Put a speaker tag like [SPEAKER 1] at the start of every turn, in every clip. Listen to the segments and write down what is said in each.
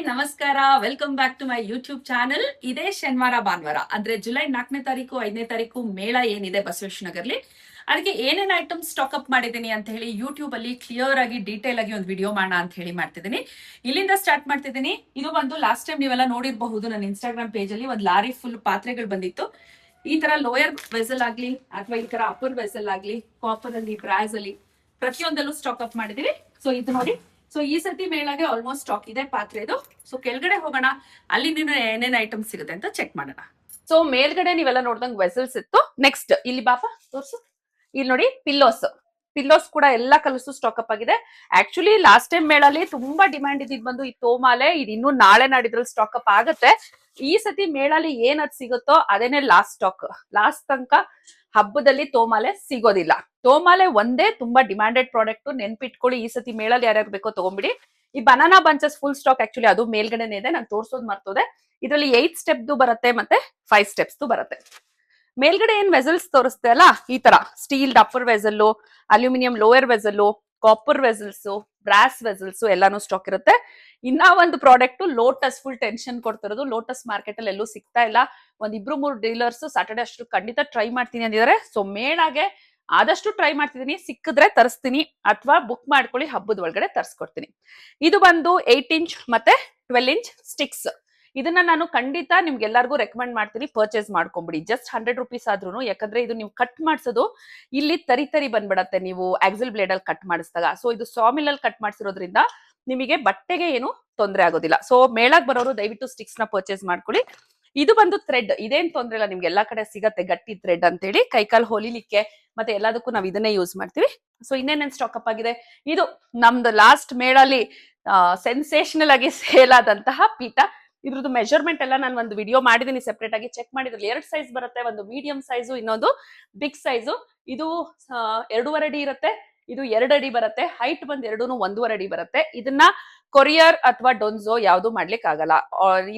[SPEAKER 1] ನಮಸ್ಕಾರ. Welcome back to my YouTube channel. ಇದೇ ಶನಿವಾರ ಭಾನುವಾರ ಅಂದ್ರೆ ಜುಲೈ 4ನೇ ತಾರೀಕು 5ನೇ ತಾರೀಕು ಮೇಳ ಏನಿದೆ ಬಸವೇಶ್ವರ ನಗರ್ಲಿ, ಅದಕ್ಕೆ ಏನೇನ್ ಐಟಮ್ ಸ್ಟಾಕ್ ಅಪ್ ಮಾಡಿದೀನಿ ಅಂತ ಹೇಳಿ ಯೂಟ್ಯೂಬ್ ಅಲ್ಲಿ ಕ್ಲಿಯರ್ ಆಗಿ ಡೀಟೇಲ್ ಆಗಿ ಒಂದು ವಿಡಿಯೋ ಮಾಡೋಣ ಅಂತ ಹೇಳಿ ಮಾಡ್ತಿದ್ದೀನಿ. ಇಲ್ಲಿಂದ ಸ್ಟಾರ್ಟ್ ಮಾಡ್ತಿದ್ದೀನಿ. ಇದು ಬಂದು ಲಾಸ್ಟ್ ಟೈಮ್ ನೀವೆಲ್ಲ ನೋಡಿರಬಹುದು ನನ್ನ ಇನ್ಸ್ಟಾಗ್ರಾಮ್ ಪೇಜ್ ಅಲ್ಲಿ ಒಂದು ಲಾರಿ ಫುಲ್ ಪಾತ್ರೆಗಳು ಬಂದಿತ್ತು. ಈ ತರ ಲೋಯರ್ ವೆಸಲ್ ಆಗ್ಲಿ ಅಥವಾ ಈ ತರ ಅಪ್ಪರ್ ವೆಸಲ್ ಆಗ್ಲಿ, ಕಾಪರ್ ಅಲ್ಲಿ, ಬ್ರಾಸ್ ಅಲ್ಲಿ ಪ್ರತಿಯೊಂದಲ್ಲೂ ಸ್ಟಾಕ್ ಅಪ್ ಮಾಡಿದೀವಿ. ಸೊ ಇದು ನೋಡಿ. ಸೊ ಈ ಸತಿ ಮೇಳಗೆ ಆಲ್ಮೋಸ್ಟ್ ಸ್ಟಾಕ್ ಇದೆ ಪಾತ್ರೆದು. ಸೊ ಕೆಳಗಡೆ ಹೋಗೋಣ, ಅಲ್ಲಿ ಏನೇನ್ ಐಟಮ್ ಸಿಗುತ್ತೆ ಅಂತ ಚೆಕ್ ಮಾಡೋಣ. ಸೊ ಮೇಲ್ಗಡೆ ನೀವೆಲ್ಲ ನೋಡ್ದಂಗ್ ವೆಸಲ್ಸ್ ಇತ್ತು. ನೆಕ್ಸ್ಟ್ ಇಲ್ಲಿ ಬಾಪ ತೋರ್ಸು. ಇಲ್ಲಿ ನೋಡಿ ಪಿಲ್ಲೋಸ್ ಕೂಡ ಎಲ್ಲಾ ಕಲರ್ಸು ಸ್ಟಾಕ್ ಅಪ್ ಆಗಿದೆ. ಆಕ್ಚುಲಿ ಲಾಸ್ಟ್ ಟೈಮ್ ಮೇಳಲ್ಲಿ ತುಂಬಾ ಡಿಮ್ಯಾಂಡ್ ಇದ್ ಬಂದು ಈ ತೋಮಾಲೆ, ಇದು ಇನ್ನು ನಾಳೆ ನಾಡಿದ್ರಲ್ಲಿ ಸ್ಟಾಕ್ ಅಪ್ ಆಗುತ್ತೆ. ಈ ಸತಿ ಮೇಳಲ್ಲಿ ಏನದ್ ಸಿಗುತ್ತೋ ಅದೇನೆ ಲಾಸ್ಟ್ ಸ್ಟಾಕ್. ಲಾಸ್ಟ್ ತನಕ ಹಬ್ಬದಲ್ಲಿ ತೋಮಾಲೆ ಸಿಗೋದಿಲ್ಲ. ತೋಮಾಲೆ ಒಂದೇ ತುಂಬಾ ಡಿಮ್ಯಾಂಡೆಡ್ ಪ್ರಾಡಕ್ಟ್. ನೆನ್ಪಿಟ್ಕೊಳ್ಳಿ, ಈ ಸತಿ ಮೇಳಲ್ಲಿ ಯಾರ್ಯಾರು ಬೇಕೋ ತಗೊಂಬಿಡಿ. ಈ banana bunches full stack actually ಅದು ಮೇಲ್ಗಡೆನೆ ಇದೆ, ನಾನು ತೋರ್ಸೋದ್ ಮರ್ತೋದೆ. ಇದರಲ್ಲಿ 8 ಸ್ಟೆಪ್ ಬರುತ್ತೆ ಮತ್ತೆ 5 ಸ್ಟೆಪ್ಸ್ ಬರುತ್ತೆ. ಮೇಲ್ಗಡೆ ಏನ್ ವೆಸಲ್ಸ್ ತೋರಿಸ್ತೆ ಅಲ್ಲ, ಈ ತರ steel upper vessel, aluminium lower vessel, copper vessels, brass vessels ಎಲ್ಲಾನು ಸ್ಟಾಕ್ ಇರುತ್ತೆ. ಇನ್ನ ಒಂದು ಪ್ರಾಡಕ್ಟ್ ಲೋಟಸ್, ಫುಲ್ ಟೆನ್ಷನ್ ಕೊಡ್ತಿರೋದು. ಲೋಟಸ್ ಮಾರ್ಕೆಟ್ ಅಲ್ಲಿ ಎಲ್ಲೂ ಸಿಗ್ತಾ ಇಲ್ಲ. ಒಂದ್ 2-3 ಡೀಲರ್ಸ್ ಸ್ಯಾಟರ್ಡೆ ಅಷ್ಟು ಖಂಡಿತ ಟ್ರೈ ಮಾಡ್ತೀನಿ ಅಂದಿದ್ದಾರೆ. ಸೊ ಮೇಳಾಗೆ ಆದಷ್ಟು ಟ್ರೈ ಮಾಡ್ತಿದ್ದೀನಿ, ಸಿಕ್ಕಿದ್ರೆ ತರಿಸ್ತೀನಿ ಅಥವಾ ಬುಕ್ ಮಾಡ್ಕೊಳ್ಳಿ, ಹಬ್ಬದ ಒಳಗಡೆ ತರಿಸ್ಕೊಡ್ತೀನಿ. ಇದು ಬಂದು 8 ಇಂಚ್ ಮತ್ತೆ 12 ಇಂಚ್ ಸ್ಟಿಕ್ಸ್. ಇದನ್ನ ನಾನು ಖಂಡಿತ ನಿಮ್ಗೆಲ್ಲರಿಗೂ ರೆಕಮೆಂಡ್ ಮಾಡ್ತೀನಿ, ಪರ್ಚೇಸ್ ಮಾಡ್ಕೊಂಬಿಡಿ. ಜಸ್ಟ್ 100 ರುಪೀಸ್ ಆದ್ರೂ. ಯಾಕಂದ್ರೆ ಇದು ನೀವು ಕಟ್ ಮಾಡಿಸೋದು ಇಲ್ಲಿ ತರಿ ಬಂದ್ಬಿಡತ್ತೆ ನೀವು ಆಕ್ಸಲ್ ಬ್ಲೇಡ್ ಅಲ್ಲಿ ಕಟ್ ಮಾಡಿಸಿದಾಗ. ಸೊ ಇದು ಸಾಮಿಲ್ ಅಲ್ಲಿ ಕಟ್ ಮಾಡಿಸಿರೋದ್ರಿಂದ ನಿಮಗೆ ಬಟ್ಟೆಗೆ ಏನು ತೊಂದರೆ ಆಗೋದಿಲ್ಲ. ಸೊ ಮೇಳಕ್ ಬರೋರು ದಯವಿಟ್ಟು ಸ್ಟಿಕ್ಸ್ ನ ಪರ್ಚೇಸ್ ಮಾಡ್ಕೊಳ್ಳಿ. ಇದು ಬಂದು ಥ್ರೆಡ್, ಇದೇನ್ ತೊಂದ್ರೆ ಇಲ್ಲ, ನಿಮ್ಗೆ ಎಲ್ಲಾ ಕಡೆ ಸಿಗತ್ತೆ ಗಟ್ಟಿ ಥ್ರೆಡ್ ಅಂತೇಳಿ. ಕೈಕಾಲ್ ಹೊಲಿಲಿಕ್ಕೆ ಮತ್ತೆ ಎಲ್ಲದಕ್ಕೂ ನಾವ್ ಇದನ್ನೇ ಯೂಸ್ ಮಾಡ್ತೀವಿ. ಸೊ ಇನ್ನೇನೇನ್ ಸ್ಟಾಕ್ ಅಪ್ ಆಗಿದೆ, ಇದು ನಮ್ದು ಲಾಸ್ಟ್ ಮೇಳಲ್ಲಿ ಸೆನ್ಸೇಷನಲ್ ಆಗಿ ಸೇಲ್ ಆದಂತಹ ಪೀಠ. ಇದ್ರದ್ದು ಮೆಜರ್ಮೆಂಟ್ ಎಲ್ಲ ನಾನು ಒಂದು ವಿಡಿಯೋ ಮಾಡಿದೀನಿ ಸೆಪರೇಟ್ ಆಗಿ, ಚೆಕ್ ಮಾಡಿದ್ರಲ್ಲಿ 2 ಸೈಜ್ ಬರುತ್ತೆ. ಒಂದು ಮೀಡಿಯಂ ಸೈಜು, ಇನ್ನೊಂದು ಬಿಗ್ ಸೈಜು. ಇದು 2.5 ಅಡಿ ಇರುತ್ತೆ, ಇದು 2 ಅಡಿ ಬರುತ್ತೆ. ಹೈಟ್ ಬಂದ್ 1.5 ಅಡಿ ಬರುತ್ತೆ. ಇದನ್ನ ಕೊರಿಯರ್ ಅಥವಾ ಡೊನ್ಸೋ ಯಾವ್ದು ಮಾಡ್ಲಿಕ್ಕೆ ಆಗಲ್ಲ.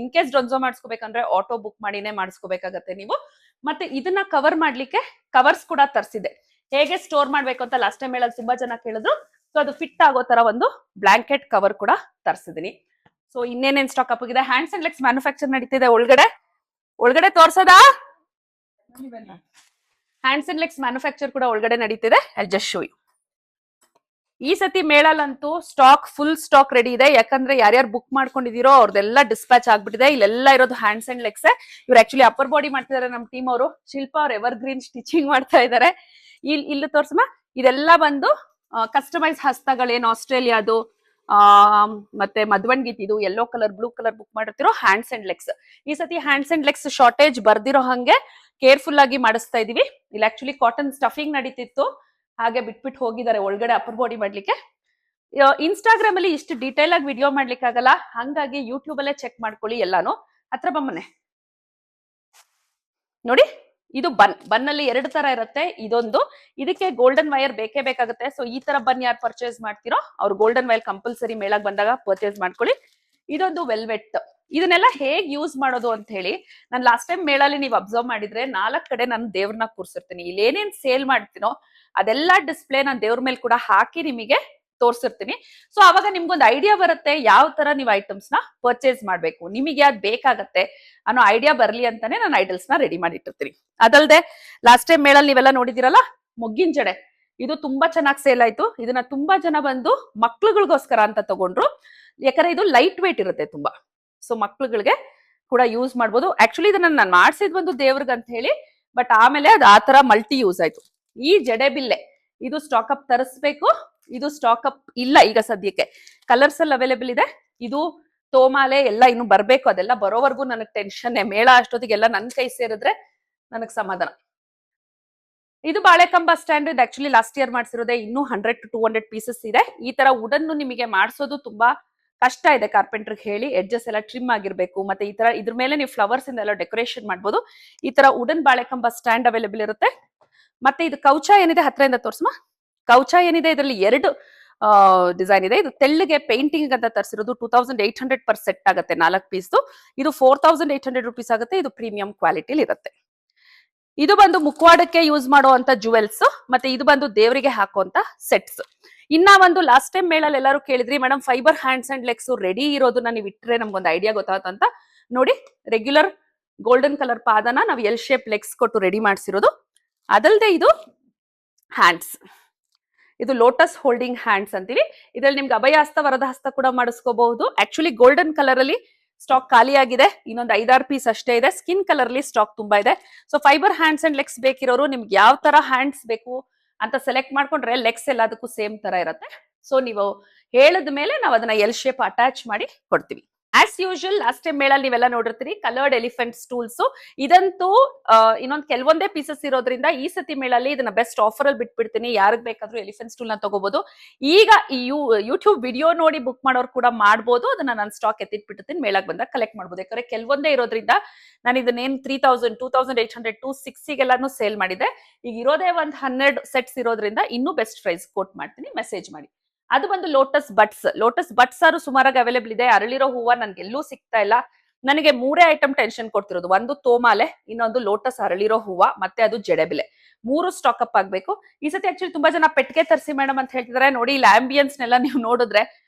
[SPEAKER 1] ಇನ್ ಕೇಸ್ ಡೊನ್ಸೋ ಮಾಡಿಸ್ಕೋಬೇಕಂದ್ರೆ ಆಟೋ ಬುಕ್ ಮಾಡಿನೇ ಮಾಡಿಸ್ಕೋಬೇಕಾಗತ್ತೆ ನೀವು. ಮತ್ತೆ ಇದನ್ನ ಕವರ್ ಮಾಡ್ಲಿಕ್ಕೆ ಕವರ್ಸ್ ಕೂಡ ತರಿಸಿದೆ. ಹೇಗೆ ಸ್ಟೋರ್ ಮಾಡ್ಬೇಕು ಅಂತ ಲಾಸ್ಟ್ ಟೈಮ್ ಹೇಳೋದು ತುಂಬಾ ಜನ ಕೇಳಿದ್ರು. ಸೊ ಅದು ಫಿಟ್ ಆಗೋ ತರ ಒಂದು ಬ್ಲಾಂಕೆಟ್ ಕವರ್ ಕೂಡ ತರಿಸಿದೀನಿ. ಸೊ ಇನ್ನೇನೇನ್ ಸ್ಟಾಕ್ ಅಪ್ ಆಗಿದೆ, ಹ್ಯಾಂಡ್ಸ್ ಅಂಡ್ ಲೆಗ್ಸ್ ಮ್ಯಾನುಫ್ಯಾಕ್ಚರ್ ನಡೀತಿದೆ. ಒಳಗಡೆ ತೋರ್ಸೋದಾ? ಹ್ಯಾಂಡ್ಸ್ ಅಂಡ್ ಲೆಗ್ಸ್ ಮ್ಯಾನುಫ್ಯಾಕ್ಚರ್ ಕೂಡ ಒಳಗಡೆ ನಡೀತಿದೆ. I just show you. ಈ ಸತಿ ಮೇಳಲ್ಲಂತೂ ಸ್ಟಾಕ್ ಫುಲ್ ಸ್ಟಾಕ್ ರೆಡಿ ಇದೆ. ಯಾಕಂದ್ರೆ ಯಾರ್ಯಾರು ಬುಕ್ ಮಾಡ್ಕೊಂಡಿದೀರೋ ಅವ್ರದೆಲ್ಲ ಡಿಸ್ಪ್ಯಾಚ್ ಆಗ್ಬಿಟ್ಟಿದೆ. ಇಲ್ಲೆಲ್ಲ ಇರೋದು ಹ್ಯಾಂಡ್ಸ್ ಅಂಡ್ ಲೆಗ್ಸ್. ಇವ್ರು ಆಕ್ಚುಲಿ ಅಪ್ಪರ್ ಬಾಡಿ ಮಾಡ್ತಿದ್ದಾರೆ ನಮ್ ಟೀಮ್ ಅವರು. ಶಿಲ್ಪಾ ಅವ್ರು ಎವರ್ ಗ್ರೀನ್ ಸ್ಟಿಚಿಂಗ್ ಮಾಡ್ತಾ ಇದ್ದಾರೆ. ಇಲ್ಲಿ ತೋರ್ಸಮ್ಮ. ಇದೆಲ್ಲ ಬಂದು ಕಸ್ಟಮೈಸ್ ಹಸ್ತಗಳೇನು ಆಸ್ಟ್ರೇಲಿಯಾದು ಮತ್ತೆ ಮಧ್ವಣ್ಗಿತ್ತಿದು yellow colour blue colour book ಮಾಡಿರ್ತಿರೋ ಹ್ಯಾಂಡ್ಸ್ ಅಂಡ್ ಲೆಗ್ಸ್. ಈ ಸತಿ ಹ್ಯಾಂಡ್ಸ್ ಅಂಡ್ ಲೆಗ್ಸ್ ಶಾರ್ಟೇಜ್ ಬರ್ದಿರೋ ಹಂಗೆ ಕೇರ್ಫುಲ್ ಆಗಿ ಮಾಡಿಸ್ತಾ ಇದೀವಿ. ಇಲ್ಲಿ ಆಕ್ಚುಲಿ ಕಾಟನ್ ಸ್ಟಫಿಂಗ್ ನಡೀತಿತ್ತು, ಹಾಗೆ ಬಿಟ್ಬಿಟ್ಟು ಹೋಗಿದ್ದಾರೆ ಒಳಗಡೆ ಅಪ್ಪರ್ ಬಾಡಿ ಮಾಡ್ಲಿಕ್ಕೆ. ಇನ್ಸ್ಟಾಗ್ರಾಮ್ ಅಲ್ಲಿ ಇಷ್ಟು ಡೀಟೇಲ್ ಆಗಿ ವಿಡಿಯೋ ಮಾಡ್ಲಿಕ್ಕೆ ಆಗಲ್ಲ, ಹಂಗಾಗಿ ಯೂಟ್ಯೂಬ್ ಅಲ್ಲೇ ಚೆಕ್ ಮಾಡ್ಕೊಳ್ಳಿ ಎಲ್ಲಾನು. ಹತ್ರ ಬಮ್ಮನೆ ನೋಡಿ. ಇದು ಬನ್ ಅಲ್ಲಿ 2 ತರ ಇರುತ್ತೆ. ಇದಕ್ಕೆ ಗೋಲ್ಡನ್ ವೈರ್ ಬೇಕೇ ಬೇಕಾಗುತ್ತೆ. ಸೊ ಈ ತರ ಬನ್ ಯಾರು ಪರ್ಚೇಸ್ ಮಾಡ್ತಿರೋ ಅವ್ರು ಗೋಲ್ಡನ್ ವೈರ್ ಕಂಪಲ್ಸರಿ ಮೇಳಕ್ ಬಂದಾಗ ಪರ್ಚೇಸ್ ಮಾಡ್ಕೊಳ್ಳಿ. ಇದೊಂದು ವೆಲ್ವೆಟ್. ಇದನ್ನೆಲ್ಲ ಹೇಗ್ ಯೂಸ್ ಮಾಡೋದು ಅಂತ ಹೇಳಿ ನಾನು ಲಾಸ್ಟ್ ಟೈಮ್ ಮೇಳಲ್ಲಿ ನೀವು ಅಬ್ಸರ್ವ್ ಮಾಡಿದ್ರೆ 4 ಕಡೆ ನಾನು ದೇವ್ರನ್ನ ಕೂರ್ಸಿರ್ತೀನಿ. ಇಲ್ಲಿ ಏನೇನ್ ಸೇಲ್ ಮಾಡ್ತೀನೋ ಅದೆಲ್ಲಾ ಡಿಸ್ಪ್ಲೇ ನಾನು ದೇವ್ರ ಮೇಲೆ ಕೂಡ ಹಾಕಿ ನಿಮಗೆ ತೋರ್ಸಿರ್ತೀನಿ. ಸೊ ಅವಾಗ ನಿಮ್ಗೊಂದು ಐಡಿಯಾ ಬರುತ್ತೆ ಯಾವ ತರ ನೀವು ಐಟಮ್ಸ್ ನ ಪರ್ಚೇಸ್ ಮಾಡ್ಬೇಕು, ನಿಮಗೆ ಯಾವ್ದು ಬೇಕಾಗತ್ತೆ ಅನ್ನೋ ಐಡಿಯಾ ಬರ್ಲಿ ಅಂತಾನೆ ನಾನು ಐಡಲ್ಸ್ ನ ರೆಡಿ ಮಾಡಿ ಇಟ್ಟಿರ್ತೀನಿ. ಅದಲ್ದೆ ಲಾಸ್ಟ್ ಟೈಮ್ ಮೇಳಲ್ಲಿ ನೀವೆಲ್ಲ ನೋಡಿದಿರಲ್ಲ ಮೊಗ್ಗಿನ ಜಡೆ, ಇದು ತುಂಬಾ ಚೆನ್ನಾಗಿ ಸೇಲ್ ಆಯ್ತು. ಇದನ್ನ ತುಂಬಾ ಜನ ಬಂದು ಮಕ್ಳುಗಳಿಗೋಸ್ಕರ ಅಂತ ತಗೊಂಡ್ರು. ಯಾಕಂದ್ರೆ ಇದು ಲೈಟ್ ವೇಟ್ ಇರುತ್ತೆ ತುಂಬಾ. ಸೊ ಮಕ್ಳುಗಳಿಗೆ ಕೂಡ ಯೂಸ್ ಮಾಡ್ಬೋದು. ಆಕ್ಚುಲಿ ಇದನ್ನ ನಾನು ಮಾಡ್ಸಿದ್ ಒಂದು ದೇವ್ರಿಗೆ ಅಂತ ಹೇಳಿ, ಬಟ್ ಆಮೇಲೆ ಅದು ಆ ತರ ಮಲ್ಟಿ ಯೂಸ್ ಆಯ್ತು. ಈ ಜಡೆ ಬಿಲ್ಲೆ ಇದು ಸ್ಟಾಕ್ ಅಪ್ ತರಿಸ್ಬೇಕು. ಇದು ಸ್ಟಾಕ್ ಅಪ್ ಇಲ್ಲ ಈಗ ಸದ್ಯಕ್ಕೆ, ಕಲರ್ಸ್ ಅಲ್ಲಿ ಅವೈಲೇಬಲ್ ಇದೆ. ಇದು ತೋಮಾಲೆ ಎಲ್ಲ ಇನ್ನು ಬರ್ಬೇಕು. ಅದೆಲ್ಲ ಬರೋವರೆಗೂ ನನಗ್ ಟೆನ್ಷನ್. ಮೇಳ ಅಷ್ಟೊತ್ತಿಗೆಲ್ಲ ನನ್ ಕೈ ಸೇರಿದ್ರೆ ನನಗ್ ಸಮಾಧಾನ. ಇದು ಬಾಳೆಕಂಬ ಸ್ಟ್ಯಾಂಡ್. ಇದು ಆಕ್ಚುಲಿ ಲಾಸ್ಟ್ ಇಯರ್ ಮಾಡ್ಸಿರೋದೆ. ಇನ್ನು 100 to 200 ಪೀಸಸ್ ಇದೆ. ಈ ತರ ವುಡನ್ ನಿಮಗೆ ಮಾಡಿಸೋದು ತುಂಬಾ ಕಷ್ಟ ಇದೆ. ಕಾರ್ಪೆಂಟರ್ ಹೇಳಿ ಎಡ್ಜಸ್ ಎಲ್ಲ ಟ್ರಿಮ್ ಆಗಿರ್ಬೇಕು. ಮತ್ತೆ ಈ ತರ ಇದ್ರ ಮೇಲೆ ನೀವು ಫ್ಲವರ್ಸ್ ಇಂದ ಎಲ್ಲ ಡೆಕೋರೇಷನ್ ಮಾಡ್ಬೋದು. ಈ ತರ ವುಡನ್ ಬಾಳೆಕಂಬ ಸ್ಟ್ಯಾಂಡ್ ಅವೈಲೇಬಲ್ ಇರುತ್ತೆ. ಮತ್ತೆ ಇದು ಕೌಚ ಏನಿದೆ, ಹತ್ರದಿಂದ ತೋರ್ಸಮ್ಮ. ಕೌಚ ಏನಿದೆ ಇದರಲ್ಲಿ 2 ಡಿಸೈನ್ ಇದೆ. ಇದು ತೆಳ್ಳಗೆ ಪೇಂಟಿಂಗ್ ಅಂತ ತರಿಸಿರೋದು 2800 ಪರ್ ಸೆಟ್ ಆಗುತ್ತೆ, 4 ಪೀಸ್. ಇದು 4800 ರುಪೀಸ್ ಆಗುತ್ತೆ. ಇದು ಪ್ರೀಮಿಯಂ ಕ್ವಾಲಿಟಿಲಿ ಇರುತ್ತೆ. ಇದು ಬಂದು ಮುಖವಾಡಕ್ಕೆ ಯೂಸ್ ಮಾಡುವಂತ ಜುವೆಲ್ಸ್. ಮತ್ತೆ ಇದು ಬಂದು ದೇವರಿಗೆ ಹಾಕುವಂತ ಸೆಟ್ಸ್. ಇನ್ನ ಒಂದು ಲಾಸ್ಟ್ ಟೈಮ್ ಮೇಳಲ್ಲಿ ಎಲ್ಲರೂ ಕೇಳಿದ್ರಿ madam fibre hands and legs ready ಇರೋದನ್ನ ನೀವು ಇಟ್ಟರೆ ನಮ್ಗೊಂದು ಐಡಿಯಾ ಗೊತ್ತಾಗತ್ತಂತ. ನೋಡಿ ರೆಗ್ಯುಲರ್ ಗೋಲ್ಡನ್ ಕಲರ್ ಪಾದನ ನಾವು ಎಲ್ ಶೇಪ್ ಲೆಗ್ಸ್ ಕೊಟ್ಟು ರೆಡಿ ಮಾಡಿಸಿರೋದು. ಅದಲ್ಲದೆ ಇದು ಹ್ಯಾಂಡ್ಸ್, ಇದು ಲೋಟಸ್ ಹೋಲ್ಡಿಂಗ್ ಹ್ಯಾಂಡ್ಸ್ ಅಂತೀವಿ. ಇದ್ರಲ್ಲಿ ನಿಮ್ಗೆ ಅಭಯಹಸ್ತ ವರದಹಸ್ತ ಕೂಡ ಮಾಡಿಸ್ಕೋಬಹುದು. ಆಕ್ಚುಲಿ ಗೋಲ್ಡನ್ ಕಲರ್ ಅಲ್ಲಿ ಸ್ಟಾಕ್ ಖಾಲಿ ಆಗಿದೆ, ಇನ್ನೊಂದು 5-6 ಪೀಸ್ ಅಷ್ಟೇ ಇದೆ. ಸ್ಕಿನ್ ಕಲರ್ ಅಲ್ಲಿ ಸ್ಟಾಕ್ ತುಂಬಾ ಇದೆ. So fibre hands and legs ಬೇಕಿರೋರು ನಿಮ್ಗೆ ಯಾವ ತರ ಹ್ಯಾಂಡ್ಸ್ ಬೇಕು ಅಂತ ಸೆಲೆಕ್ಟ್ ಮಾಡ್ಕೊಂಡ್ರೆ ಲೆಗ್ಸ್ ಎಲ್ಲದಕ್ಕೂ ಸೇಮ್ ತರ ಇರುತ್ತೆ. ಸೊ ನೀವು ಹೇಳಿದ ಮೇಲೆ ನಾವು ಅದನ್ನ ಎಲ್ ಶೇಪ್ ಅಟ್ಯಾಚ್ ಮಾಡಿ ಕೊಡ್ತೀವಿ. ಆಸ್ ಯೂಶುವಲ್ ಲಾಸ್ಟ್ ಟೈಮ್ ಮೇಳಲ್ಲಿ ನೀವೆಲ್ಲ ನೋಡಿರ್ತೀರಿ ಕಲರ್ಡ್ ಎಲಿಫೆಂಟ್ ಸ್ಟೂಲ್ಸ್. ಇದಂತೂ ಇನ್ನೊಂದು ಕೆಲವೊಂದೇ ಪೀಸಸ್ ಇರೋದ್ರಿಂದ ಈ ಸತಿ ಮೇಳಲ್ಲಿ ಇದನ್ನ ಬೆಸ್ಟ್ ಆಫರ್ ಅಲ್ಲಿ ಬಿಟ್ಬಿಡ್ತೀನಿ. ಯಾರಿಗ್ ಬೇಕಾದ್ರೂ ಎಲಿಫೆಂಟ್ ಸ್ಟೂಲ್ ನ ತಗೋಬಹುದು. ಈಗ ಈ ಯೂಟ್ಯೂಬ್ ವಿಡಿಯೋ ನೋಡಿ ಬುಕ್ ಮಾಡೋರು ಕೂಡ ಮಾಡ್ಬೋದು. ಅದನ್ನ ನಾನು ಸ್ಟಾಕ್ ಎತ್ತಿಟ್ಬಿಡ್ತೀನಿ, ಮೇಳಕ್ಕೆ ಬಂದಾಗ ಕಲೆಕ್ಟ್ ಮಾಡ್ಬೋದು. ಯಾಕಂದ್ರೆ ಕೆಲವೊಂದೇ ಇರೋದ್ರಿಂದ ನಾನು ಇದನ್ನೇನು 3000, 2800, 2600 ಸೇಲ್ ಮಾಡಿದೆ. ಈಗ ಇರೋದೇ ಒಂದು 12 ಸೆಟ್ಸ್ ಇರೋದ್ರಿಂದ ಇನ್ನೂ ಬೆಸ್ಟ್ ಪ್ರೈಸ್ ಕೋಟ್ ಮಾಡ್ತೀನಿ, ಮೆಸೇಜ್ ಮಾಡಿ. ಅದು ಬಂದು ಲೋಟಸ್ ಬಟ್ಸ್. ಲೋಟಸ್ ಬಟ್ಸ್ ಆರು ಸುಮಾರಾಗಿ ಅವೈಲೇಬಲ್ ಇದೆ. ಅರಳಿರೋ ಹೂವ ನನ್ಗೆ ಎಲ್ಲೂ ಸಿಗ್ತಾ ಇಲ್ಲ. ನನಗೆ 3 ಐಟಮ್ ಟೆನ್ಷನ್ ಕೊಡ್ತಿರೋದು. ಒಂದು ತೋಮಾಲೆ, ಇನ್ನೊಂದು ಲೋಟಸ್ ಅರಳಿರೋ ಹೂವ, ಮತ್ತೆ ಅದು ಜಡೆಬಿಲೆ. 3 ಸ್ಟಾಕ್ ಅಪ್ ಆಗ್ಬೇಕು. ಈ ಸತಿ ಆಕ್ಚುಲಿ ತುಂಬಾ ಜನ ಪೆಟ್ಟಿಗೆ ತರಿಸಿ ಮೇಡಮ್ ಅಂತ ಹೇಳ್ತಿದ್ದಾರೆ. ನೋಡಿ ಇಲ್ಲಿ ಆಂಬಿಯನ್ಸ್ ನೆಲ್ಲ ನೀವು ನೋಡಿದ್ರೆ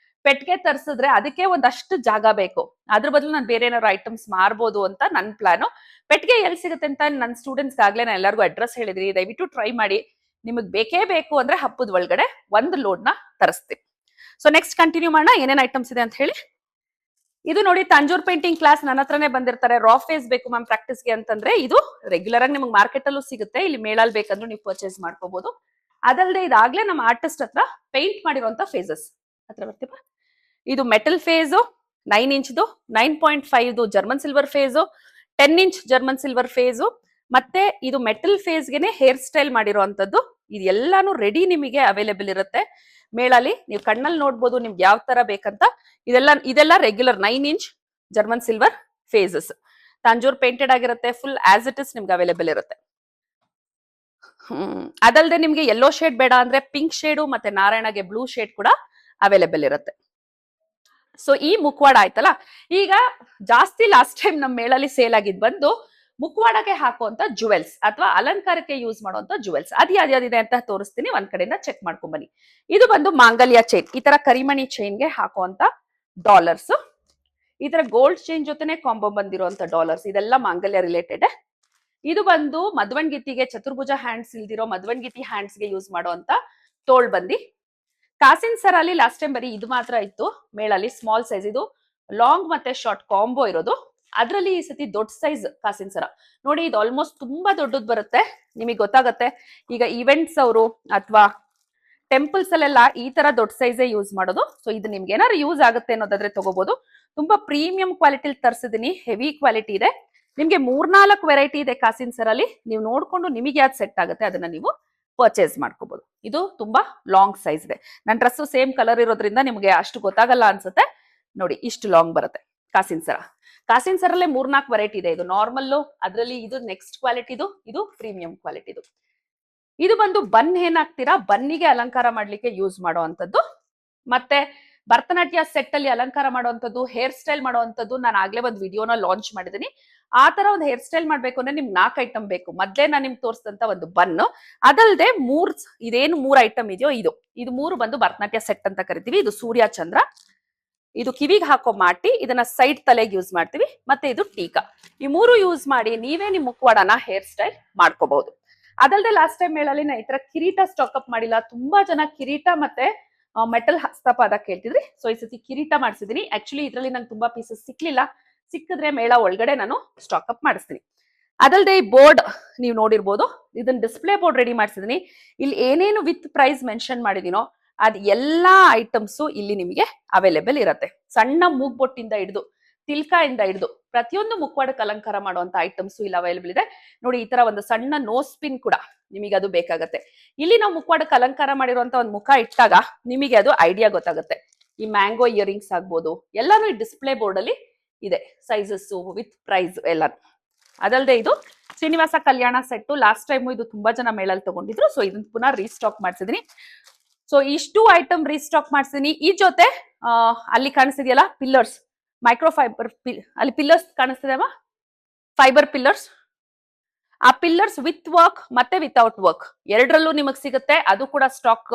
[SPEAKER 1] ಪೆಟ್ಟಿಗೆ ತರಿಸಿದ್ರೆ ಅದಕ್ಕೆ ಒಂದಷ್ಟು ಜಾಗ ಬೇಕು. ಅದ್ರ ಬದಲು ನಾನು ಬೇರೆ ಏನಾದ್ರು ಐಟಮ್ಸ್ ಮಾರ್ಬೋದು ಅಂತ ನನ್ನ ಪ್ಲಾನು. ಪೆಟ್ಟಿಗೆ ಎಲ್ಲಿ ಸಿಗುತ್ತೆ ಅಂತ ನನ್ನ ಸ್ಟೂಡೆಂಟ್ಸ್ ಆಗ್ಲೇ ನಾನು ಎಲ್ಲರಿಗೂ ಅಡ್ರೆಸ್ ಹೇಳಿದ್ರಿ. ದಯವಿಟ್ಟು ಟ್ರೈ ಮಾಡಿ. ನಿಮಗೆ ಬೇಕೇ ಬೇಕು ಅಂದ್ರೆ ಹಬ್ಬದ ಒಳಗಡೆ ಒಂದು ಲೋಡ್ ನ ತರಿಸ್ತೀವಿ. ಸೊ ನೆಕ್ಸ್ಟ್ ಕಂಟಿನ್ಯೂ ಮಾಡೋಣ, ಏನೇನ್ ಐಟಮ್ಸ್ ಇದೆ ಅಂತ ಹೇಳಿ. ಇದು ನೋಡಿ ತಂಜೂರ್ ಪೇಂಟಿಂಗ್ ಕ್ಲಾಸ್ ನನ್ನ ಹತ್ರನೇ ಬಂದಿರ್ತಾರೆ. ರಾ ಫೇಸ್ ಬೇಕು ಮ್ಯಾಮ್ ಪ್ರಾಕ್ಟೀಸ್ಗೆ ಅಂತಂದ್ರೆ ಇದು ರೆಗ್ಯುಲರ್ ಆಗಿ ನಿಮ್ಗೆ ಮಾರ್ಕೆಟ್ ಅಲ್ಲೂ ಸಿಗುತ್ತೆ. ಇಲ್ಲಿ ಮೇಳಲ್ ಬೇಕಂದ್ರೂ ನೀವು ಪರ್ಚೇಸ್ ಮಾಡ್ಕೋಬಹುದು. ಅದಲ್ಲದೆ ಇದಾಗ್ಲೇ ನಮ್ಮ ಆರ್ಟಿಸ್ಟ್ ಹತ್ರ ಪೇಂಟ್ ಮಾಡಿರುವಂತ ಫೇಸಸ್ ಹತ್ರ ಬರ್ತೀವ. ಇದು ಮೆಟಲ್ ಫೇಸು 9 ಇಂಚ್ದು, 9.5 German silver face, 10 inch German silver face, ಮತ್ತೆ ಇದು ಮೆಟಲ್ ಫೇಸ್ಗೆನೆ ಹೇರ್ ಸ್ಟೈಲ್ ಮಾಡಿರುವಂತದ್ದು. ಇದೆಲ್ಲಾನು ರೆಡಿ ನಿಮಗೆ ಅವೈಲೇಬಲ್ ಇರುತ್ತೆ ಮೇಳಲ್ಲಿ. ನೀವು ಕಣ್ಣಲ್ಲಿ ನೋಡ್ಬೋದು ನಿಮ್ಗೆ ಯಾವ ತರ ಬೇಕಂತ. ಇದೆಲ್ಲ regular 9 inch German silver faces. Tanjore painted ಆಗಿರುತ್ತೆ. ಫುಲ್ ಆಸ್ ಇಟ್ ಇಸ್ ನಿಮ್ಗೆ ಅವೈಲೇಬಲ್ ಇರುತ್ತೆ. ಅದಲ್ಲದೆ ನಿಮ್ಗೆ ಯೆಲ್ಲೋ ಶೇಡ್ ಬೇಡ ಅಂದ್ರೆ ಪಿಂಕ್ ಶೇಡು ಮತ್ತೆ ನಾರಾಯಣಗೆ ಬ್ಲೂ ಶೇಡ್ ಕೂಡ ಅವೈಲೇಬಲ್ ಇರುತ್ತೆ. ಸೊ ಈ ಮುಖವಾಡ ಆಯ್ತಲ್ಲ. ಈಗ ಜಾಸ್ತಿ ಲಾಸ್ಟ್ ಟೈಮ್ ನಮ್ಮ ಮೇಳಲ್ಲಿ ಸೇಲ್ ಆಗಿದ್ ಬಂದು ಮುಖವಾಡಕ್ಕೆ ಹಾಕುವಂತ ಜುವೆಲ್ಸ್ ಅಥವಾ ಅಲಂಕಾರಕ್ಕೆ ಯೂಸ್ ಮಾಡುವಂತ ಜುವೆಲ್ಸ್. ಅದು ಯಾವ್ದಿದೆ ಅಂತ ತೋರಿಸ್ತೀನಿ, ಒಂದ್ ಕಡೆಯಿಂದ ಚೆಕ್ ಮಾಡ್ಕೊಂಡ್ ಬನ್ನಿ. ಇದು ಬಂದು ಮಾಂಗಲ್ಯ ಚೈನ್, ಈ ತರ ಕರಿಮಣಿ ಚೈನ್ಗೆ ಹಾಕುವಂತ ಡಾಲರ್ಸ್. ಈ ತರ ಗೋಲ್ಡ್ ಚೈನ್ ಜೊತೆನೆ ಕಾಂಬೋ ಬಂದಿರುವಂತ ಡಾಲರ್ಸ್. ಇದೆಲ್ಲ ಮಾಂಗಲ್ಯ ರಿಲೇಟೆಡ್. ಇದು ಬಂದು ಮಧ್ವನ್ಗಿತ್ತಿಗೆ ಚತುರ್ಭುಜ ಹ್ಯಾಂಡ್ಸ್ ಇಲ್ದಿರೋ ಮಧ್ವನ್ಗಿತ್ತಿ ಹ್ಯಾಂಡ್ಸ್ಗೆ ಯೂಸ್ ಮಾಡುವಂತ ತೋಳ್ ಬಂದಿ. ಕಾಸಿನ್ ಸರ್ ಅಲ್ಲಿ ಲಾಸ್ಟ್ ಟೈಮ್ ಬರೀ ಇದು ಮಾತ್ರ ಇತ್ತು ಮೇಳಲ್ಲಿ, ಸ್ಮಾಲ್ ಸೈಜ್. ಇದು ಲಾಂಗ್ ಮತ್ತೆ ಶಾರ್ಟ್ ಕಾಂಬೋ ಇರೋದು. ಅದ್ರಲ್ಲಿ ಈ ಸತಿ ದೊಡ್ಡ ಸೈಜ್ ಕಾಸಿನ ಸರ ನೋಡಿ. ಇದು ಆಲ್ಮೋಸ್ಟ್ ತುಂಬಾ ದೊಡ್ಡದು ಬರುತ್ತೆ. ನಿಮಗೆ ಗೊತ್ತಾಗತ್ತೆ ಈಗ ಇವೆಂಟ್ಸ್ ಅವರು ಅಥವಾ ಟೆಂಪಲ್ಸ್ ಅಲ್ಲೆಲ್ಲ ಈ ತರ ದೊಡ್ಡ ಸೈಜೇ ಯೂಸ್ ಮಾಡೋದು. ಸೊ ಇದು ನಿಮ್ಗೆ ಏನಾದ್ರು ಯೂಸ್ ಆಗುತ್ತೆ ಅನ್ನೋದಾದ್ರೆ ತಗೋಬಹುದು. ತುಂಬಾ ಪ್ರೀಮಿಯಂ ಕ್ವಾಲಿಟಿಲಿ ತರಿಸಿದೀನಿ, ಹೆವಿ ಕ್ವಾಲಿಟಿ ಇದೆ. ನಿಮ್ಗೆ 3-4 ವೆರೈಟಿ ಇದೆ ಕಾಸಿನ ಸರಲ್ಲಿ. ನೀವು ನೋಡ್ಕೊಂಡು ನಿಮಗೆ ಯಾವ್ದು ಸೆಟ್ ಆಗುತ್ತೆ ಅದನ್ನ ನೀವು ಪರ್ಚೇಸ್ ಮಾಡ್ಕೋಬಹುದು. ಇದು ತುಂಬಾ ಲಾಂಗ್ ಸೈಜ್ ಇದೆ. ನನ್ನ ಡ್ರೆಸ್ ಸೇಮ್ ಕಲರ್ ಇರೋದ್ರಿಂದ ನಿಮಗೆ ಅಷ್ಟು ಗೊತ್ತಾಗಲ್ಲ ಅನ್ಸುತ್ತೆ. ನೋಡಿ ಇಷ್ಟು ಲಾಂಗ್ ಬರುತ್ತೆ ಕಾಸಿನ ಸರ. ಕಾಸಿನ ಸರಲ್ಲೇ 3-4 ವೆರೈಟಿ ಇದೆ. ಇದು ನಾರ್ಮಲ್, ಅದರಲ್ಲಿ ಇದು ನೆಕ್ಸ್ಟ್ ಕ್ವಾಲಿಟಿದು, ಇದು ಪ್ರೀಮಿಯಂ ಕ್ವಾಲಿಟಿದು. ಇದು ಬಂದು ಬನ್ ಏನಾಗ್ತೀರಾ, ಬನ್ನಿಗೆ ಅಲಂಕಾರ ಮಾಡ್ಲಿಕ್ಕೆ ಯೂಸ್ ಮಾಡುವಂತದ್ದು. ಮತ್ತೆ ಭರತನಾಟ್ಯ ಸೆಟ್ ಅಲ್ಲಿ ಅಲಂಕಾರ ಮಾಡುವಂತದ್ದು, ಹೇರ್ ಸ್ಟೈಲ್ ಮಾಡುವಂತದ್ದು. ನಾನು ಆಗ್ಲೇ ಒಂದು ವಿಡಿಯೋನ ಲಾಂಚ್ ಮಾಡಿದ್ದೀನಿ. ಆ ತರ ಒಂದು ಹೇರ್ ಸ್ಟೈಲ್ ಮಾಡ್ಬೇಕು ಅಂದ್ರೆ ನಿಮ್ಗೆ 4 ಐಟಮ್ ಬೇಕು. ಮೊದ್ಲೇ ನಾನು ನಿಮ್ಗೆ ತೋರಿಸಿದಂತ ಒಂದು ಬನ್, ಅದಲ್ಲದೆ ಇದೇನು 3 ಐಟಮ್ ಇದೆಯೋ ಇದು 3 ಬಂದು ಭರತನಾಟ್ಯ ಸೆಟ್ ಅಂತ ಕರಿತೀವಿ. ಇದು ಸೂರ್ಯ ಚಂದ್ರ, ಇದು ಕಿವಿಗೆ ಹಾಕೋ ಮಾಟಿ, ಇದನ್ನ ಸೈಡ್ ತಲೆಗೆ ಯೂಸ್ ಮಾಡ್ತೀವಿ, ಮತ್ತೆ ಇದು ಟೀಕಾ. ಈ 3 ಯೂಸ್ ಮಾಡಿ ನೀವೇ ನಿಮ್ ಮುಖವಾಡನ ಹೇರ್ ಸ್ಟೈಲ್ ಮಾಡ್ಕೋಬಹುದು. ಅದಲ್ಲದೆ ಲಾಸ್ಟ್ ಟೈಮ್ ಮೇಳಲ್ಲಿ ನಾ ಈ ತರ ಕಿರೀಟ ಸ್ಟಾಕ್ ಅಪ್ ಮಾಡಿಲ್ಲ. ತುಂಬಾ ಜನ ಕಿರೀಟ ಮತ್ತೆ ಮೆಟಲ್ ಹಸ್ತಪಾದ ಕೇಳ್ತಿದ್ರಿ. ಸೊ ಈ ಸತಿ ಕಿರೀಟ ಮಾಡಿಸಿದೀನಿ. ಆಕ್ಚುಲಿ ಇದರಲ್ಲಿ ನಂಗೆ ತುಂಬಾ ಪೀಸಸ್ ಸಿಕ್ಲಿಲ್ಲ. ಸಿಕ್ಕಿದ್ರೆ ಮೇಳ ಒಳಗಡೆ ನಾನು ಸ್ಟಾಕ್ ಅಪ್ ಮಾಡಿಸ್ತೀನಿ. ಅದಲ್ಲದೆ ಈ ಬೋರ್ಡ್ ನೀವು ನೋಡಿರ್ಬೋದು, ಇದನ್ನ ಡಿಸ್ಪ್ಲೇ ಬೋರ್ಡ್ ರೆಡಿ ಮಾಡಿಸಿದೀನಿ. ಇಲ್ಲಿ ಏನೇನು ವಿತ್ ಪ್ರೈಸ್ ಮೆನ್ಷನ್ ಮಾಡಿದೀನೋ ಅದ್ ಎಲ್ಲಾ ಐಟಮ್ಸು ಇಲ್ಲಿ ನಿಮಗೆ ಅವೈಲೇಬಲ್ ಇರತ್ತೆ. ಸಣ್ಣ ಮೂಗ್ಬೊಟ್ಟಿಂದ ಹಿಡಿದು ತಿಲ್ಕಾ ಇಂದ ಹಿಡಿದು ಪ್ರತಿಯೊಂದು ಮುಖವಾಡಕ್ಕೆ ಅಲಂಕಾರ ಮಾಡುವಂತ ಐಟಮ್ಸು ಇಲ್ಲಿ ಅವೈಲೇಬಲ್ ಇದೆ. ನೋಡಿ ಈ ತರ ಒಂದು ಸಣ್ಣ ನೋಸ್ ಪಿನ್ ಕೂಡ ನಿಮಗೆ ಅದು ಬೇಕಾಗತ್ತೆ. ಇಲ್ಲಿ ನಾವು ಮುಖವಾಡಕ್ಕೆ ಅಲಂಕಾರ ಮಾಡಿರುವಂತ ಒಂದು ಮುಖ ಇಟ್ಟಾಗ ನಿಮಗೆ ಅದು ಐಡಿಯಾ ಗೊತ್ತಾಗುತ್ತೆ. ಈ ಮ್ಯಾಂಗೋ ಇಯರಿಂಗ್ಸ್ ಆಗ್ಬೋದು, ಎಲ್ಲಾನು ಈ ಡಿಸ್ಪ್ಲೇ ಬೋರ್ಡ್ ಅಲ್ಲಿ ಇದೆ, ಸೈಜಸ್ ವಿತ್ ಪ್ರೈಸ್ ಎಲ್ಲ. ಅದಲ್ಲದೆ ಇದು ಶ್ರೀನಿವಾಸ ಕಲ್ಯಾಣ ಸೆಟ್. ಲಾಸ್ಟ್ ಟೈಮ್ ಇದು ತುಂಬಾ ಜನ ಮೇಳಲ್ಲಿ ತಗೊಂಡಿದ್ರು. ಸೊ ಇದನ್ನ ಪುನಃ ರೀಸ್ಟಾಕ್ ಮಾಡ್ಸಿದೀನಿ. ಸೊ ಇಷ್ಟು ಐಟಮ್ ರೀಸ್ಟಾಕ್ ಮಾಡ್ಸಿದೀನಿ. ಈ ಜೊತೆ ಅಲ್ಲಿ ಕಾಣಿಸ್ತಿದೆಯಲ್ಲ ಪಿಲ್ಲರ್ಸ್, ಮೈಕ್ರೋ ಫೈಬರ್ ಅಲ್ಲಿ ಪಿಲ್ಲರ್ಸ್ ಕಾಣಿಸ್ತಿದೆ ಫೈಬರ್ ಪಿಲ್ಲರ್ಸ್. ಆ ಪಿಲ್ಲರ್ಸ್ ವಿತ್ ವರ್ಕ್ ಮತ್ತೆ ವಿತೌಟ್ ವರ್ಕ್ ಎರಡರಲ್ಲೂ ನಿಮಗೆ ಸಿಗುತ್ತೆ. ಅದು ಕೂಡ ಸ್ಟಾಕ್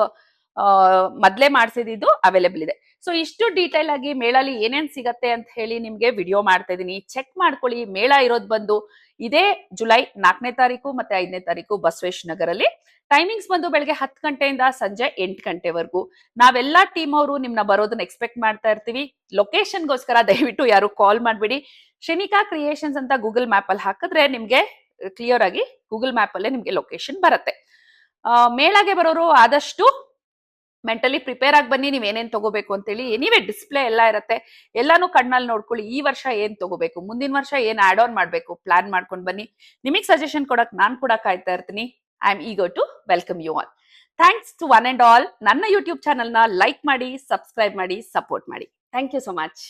[SPEAKER 1] ಮೊದ್ಲೇ ಮಾಡಿಸಿದ್ದು ಅವೈಲೇಬಲ್ ಇದೆ. ಸೊ ಇಷ್ಟು ಡೀಟೇಲ್ ಆಗಿ ಮೇಳಲ್ಲಿ ಏನೇನ್ ಸಿಗತ್ತೆ ಅಂತ ಹೇಳಿ ನಿಮ್ಗೆ ವಿಡಿಯೋ ಮಾಡ್ತಾ ಇದೀನಿ. ಚೆಕ್ ಮಾಡ್ಕೊಳ್ಳಿ. ಮೇಳ ಇರೋದ್ ಬಂದು ಇದೇ ಜುಲೈ 4ನೇ ತಾರೀಕು ಮತ್ತೆ 5ನೇ ತಾರೀಕು ಬಸವೇಶ್ ನಗರಲ್ಲಿ. ಟೈಮಿಂಗ್ಸ್ ಬಂದು ಬೆಳಗ್ಗೆ 10 ಗಂಟೆಯಿಂದ ಸಂಜೆ 8 ಗಂಟೆವರೆಗೂ. ನಾವೆಲ್ಲಾ ಟೀಮ್ ಅವರು ನಿಮ್ನ ಬರೋದನ್ನ ಎಕ್ಸ್ಪೆಕ್ಟ್ ಮಾಡ್ತಾ ಇರ್ತೀವಿ. ಲೊಕೇಶನ್ಗೋಸ್ಕರ ದಯವಿಟ್ಟು ಯಾರು ಕಾಲ್ ಮಾಡ್ಬೇಡಿ. ಶ್ರೀನಿಕಾ ಕ್ರಿಯೇಷನ್ಸ್ ಅಂತ ಗೂಗಲ್ ಮ್ಯಾಪ್ ಅಲ್ಲಿ ಹಾಕಿದ್ರೆ ನಿಮ್ಗೆ ಕ್ಲಿಯರ್ ಆಗಿ ಗೂಗಲ್ ಮ್ಯಾಪ್ ಅಲ್ಲೇ ನಿಮ್ಗೆ ಲೊಕೇಶನ್ ಬರುತ್ತೆ. ಮೇಳಗೆ ಬರೋರು ಆದಷ್ಟು ಮೆಂಟಲಿ ಪ್ರಿಪೇರ್ ಆಗಿ ಬನ್ನಿ. ನೀವ್ ಏನೇನ್ ತಗೋಬೇಕು ಅಂತೇಳಿ ನೀವೇ ಡಿಸ್ಪ್ಲೇ ಎಲ್ಲ ಇರುತ್ತೆ, ಎಲ್ಲಾನು ಕಣ್ಣಲ್ಲಿ ನೋಡ್ಕೊಳ್ಳಿ. ಈ ವರ್ಷ ಏನ್ ತಗೋಬೇಕು, ಮುಂದಿನ ವರ್ಷ ಏನ್ ಆಡ್ ಆನ್ ಮಾಡ್ಬೇಕು ಪ್ಲಾನ್ ಮಾಡ್ಕೊಂಡು ಬನ್ನಿ. ನಿಮಗ್ ಸಜೆಷನ್ ಕೊಡಕ್ ನಾನ್ ಕೂಡ ಕಾಯ್ತಾ ಇರ್ತೀನಿ. I am eager to welcome you all. Thanks to one and all. ನನ್ನ ಯೂಟ್ಯೂಬ್ ಚಾನಲ್ ನ ಲೈಕ್ ಮಾಡಿ, ಸಬ್ಸ್ಕ್ರೈಬ್ ಮಾಡಿ, ಸಪೋರ್ಟ್ ಮಾಡಿ. Thank you so much.